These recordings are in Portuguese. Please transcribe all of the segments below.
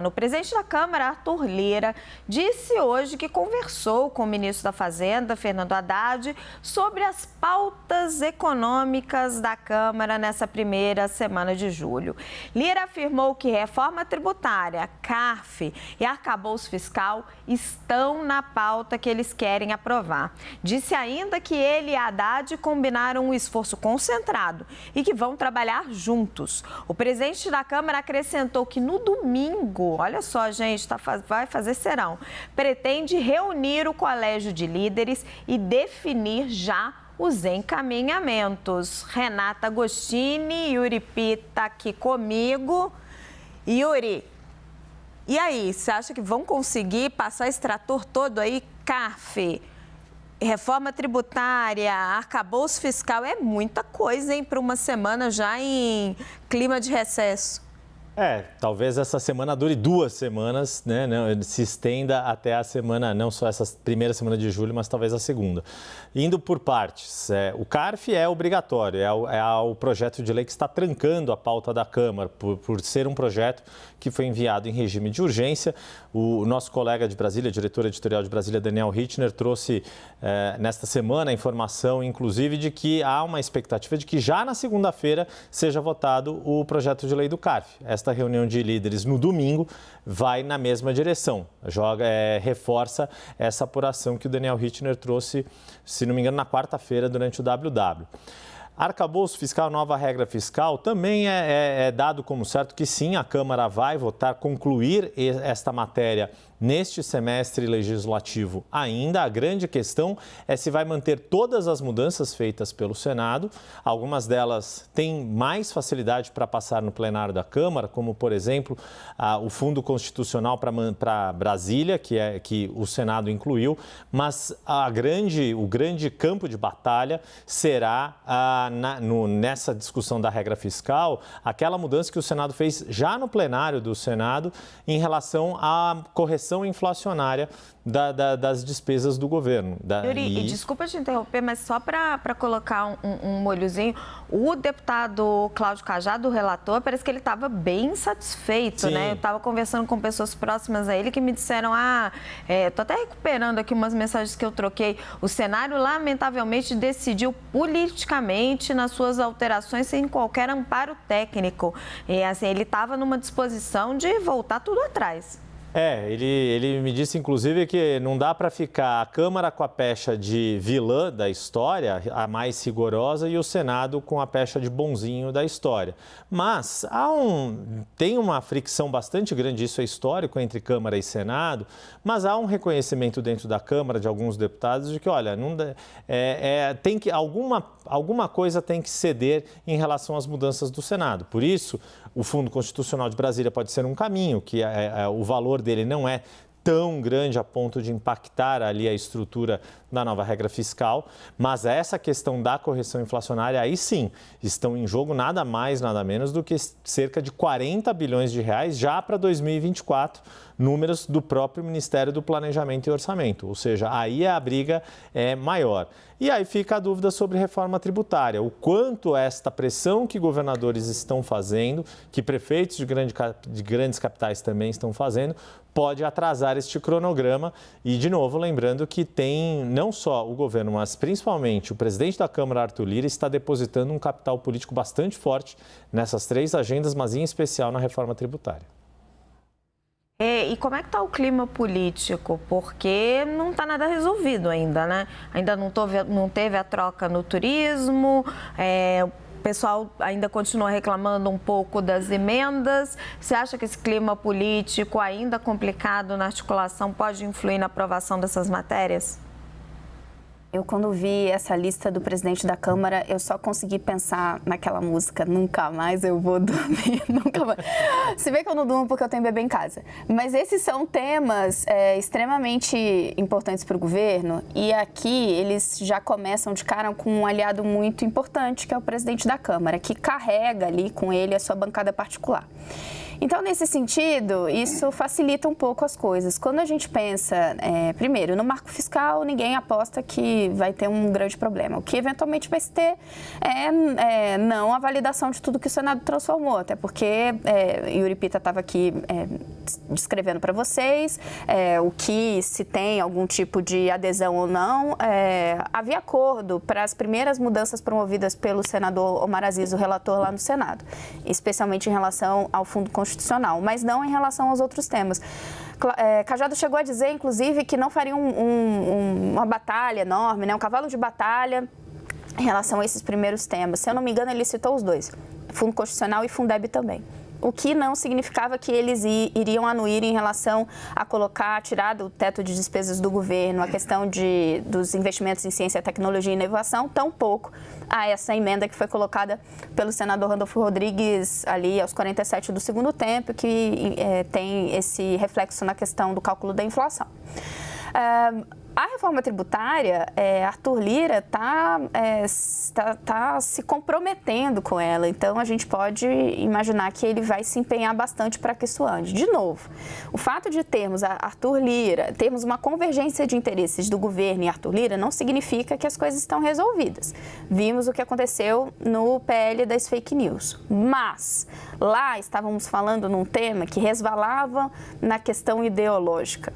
O presidente da Câmara, Arthur Lira, disse hoje que conversou com o ministro da Fazenda, Fernando Haddad, sobre as pautas econômicas da Câmara nessa primeira semana de julho. Lira afirmou que reforma tributária, CARF e arcabouço fiscal estão na pauta que eles querem aprovar. Disse ainda que ele e Haddad combinaram um esforço concentrado e que vão trabalhar juntos. O presidente da Câmara acrescentou que no domingo, olha só, gente, vai fazer serão, pretende reunir o colégio de líderes e definir já os encaminhamentos. Renata Agostini, Yuri Pita aqui comigo. Yuri, e aí, você acha que vão conseguir passar esse trator todo aí, CARF, reforma tributária, arcabouço fiscal? É muita coisa, hein, para uma semana já em clima de recesso. Talvez essa semana dure 2 semanas, né? Se estenda até a semana, não só essa primeira semana de julho, mas talvez a segunda. Indo por partes, o CARF é obrigatório, é o projeto de lei que está trancando a pauta da Câmara, por ser um projeto que foi enviado em regime de urgência. O nosso colega de Brasília, diretor editorial de Brasília, Daniel Hittner, trouxe nesta semana a informação, inclusive, de que há uma expectativa de que já na segunda-feira seja votado o projeto de lei do CARF. Esta reunião de líderes no domingo vai na mesma direção, reforça essa apuração que o Daniel Hittner trouxe, se não me engano, na quarta-feira durante o WW. Arcabouço fiscal, nova regra fiscal, também é dado como certo que sim, a Câmara vai votar, concluir esta matéria neste semestre legislativo ainda. A grande questão é se vai manter todas as mudanças feitas pelo Senado. Algumas delas têm mais facilidade para passar no plenário da Câmara, como, por exemplo, o Fundo Constitucional para Brasília, que o Senado incluiu, mas o grande campo de batalha será nessa discussão da regra fiscal, aquela mudança que o Senado fez já no plenário do Senado em relação à correção inflacionária das despesas do governo. Yuri, desculpa te interromper, mas só para colocar um molhozinho, o deputado Cláudio Cajado, o relator, parece que ele estava bem satisfeito, Sim. né? Eu estava conversando com pessoas próximas a ele que me disseram, estou até recuperando aqui umas mensagens que eu troquei, o Senado lamentavelmente decidiu politicamente nas suas alterações sem qualquer amparo técnico. E assim, ele estava numa disposição de voltar tudo atrás. Ele me disse, inclusive, que não dá para ficar a Câmara com a pecha de vilã da história, a mais rigorosa, e o Senado com a pecha de bonzinho da história. Mas tem uma fricção bastante grande, isso é histórico, entre Câmara e Senado, mas há um reconhecimento dentro da Câmara de alguns deputados de que, olha, alguma coisa tem que ceder em relação às mudanças do Senado. Por isso, o Fundo Constitucional de Brasília pode ser um caminho, que o valor dele não é tão grande a ponto de impactar ali a estrutura da nova regra fiscal, mas essa questão da correção inflacionária, aí sim, estão em jogo nada mais, nada menos do que cerca de 40 bilhões de reais já para 2024, números do próprio Ministério do Planejamento e Orçamento, ou seja, aí a briga é maior. E aí fica a dúvida sobre reforma tributária, o quanto esta pressão que governadores estão fazendo, que prefeitos de grandes capitais também estão fazendo, pode atrasar este cronograma. E, de novo, lembrando que tem não só o governo, mas principalmente o presidente da Câmara, Arthur Lira, está depositando um capital político bastante forte nessas 3 agendas, mas em especial na reforma tributária. E como é que está o clima político? Porque não está nada resolvido ainda, né? Ainda não teve a troca no turismo, o pessoal ainda continua reclamando um pouco das emendas. Você acha que esse clima político ainda complicado na articulação pode influir na aprovação dessas matérias? Eu, quando vi essa lista do presidente da Câmara, eu só consegui pensar naquela música, nunca mais eu vou dormir, nunca mais. Se vê que eu não durmo porque eu tenho bebê em casa. Mas esses são temas extremamente importantes para o governo, e aqui eles já começam de cara com um aliado muito importante, que é o presidente da Câmara, que carrega ali com ele a sua bancada particular. Então, nesse sentido, isso facilita um pouco as coisas. Quando a gente pensa, primeiro, no marco fiscal, ninguém aposta que vai ter um grande problema. O que eventualmente vai se ter não a validação de tudo que o Senado transformou, até porque Yuri Pita estava aqui descrevendo para vocês o que se tem algum tipo de adesão ou não. Havia acordo para as primeiras mudanças promovidas pelo senador Omar Aziz, o relator lá no Senado, especialmente em relação ao Fundo Constitucional, mas não em relação aos outros temas. Cajado chegou a dizer, inclusive, que não faria uma batalha enorme, né, um cavalo de batalha em relação a esses primeiros temas. Se eu não me engano, ele citou os dois, Fundo Constitucional e Fundeb também. O que não significava que eles iriam anuir em relação a tirar do teto de despesas do governo a questão dos investimentos em ciência, tecnologia e inovação, tampouco a essa emenda que foi colocada pelo senador Randolfo Rodrigues ali aos 47 do segundo tempo, que tem esse reflexo na questão do cálculo da inflação. A reforma tributária, Arthur Lira está se comprometendo com ela, então a gente pode imaginar que ele vai se empenhar bastante para que isso ande. De novo, o fato de termos Arthur Lira, termos uma convergência de interesses do governo e Arthur Lira, não significa que as coisas estão resolvidas. Vimos o que aconteceu no PL das fake news, mas lá estávamos falando num tema que resvalava na questão ideológica.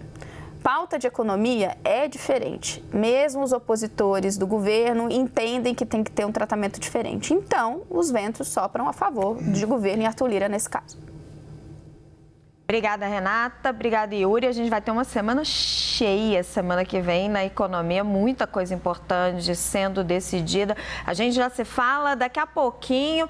Pauta de economia é diferente. Mesmo os opositores do governo entendem que tem que ter um tratamento diferente. Então, os ventos sopram a favor de governo e Arthur Lira nesse caso. Obrigada, Renata. Obrigada, Yuri. A gente vai ter uma semana cheia semana que vem na economia. Muita coisa importante sendo decidida. A gente já se fala daqui a pouquinho.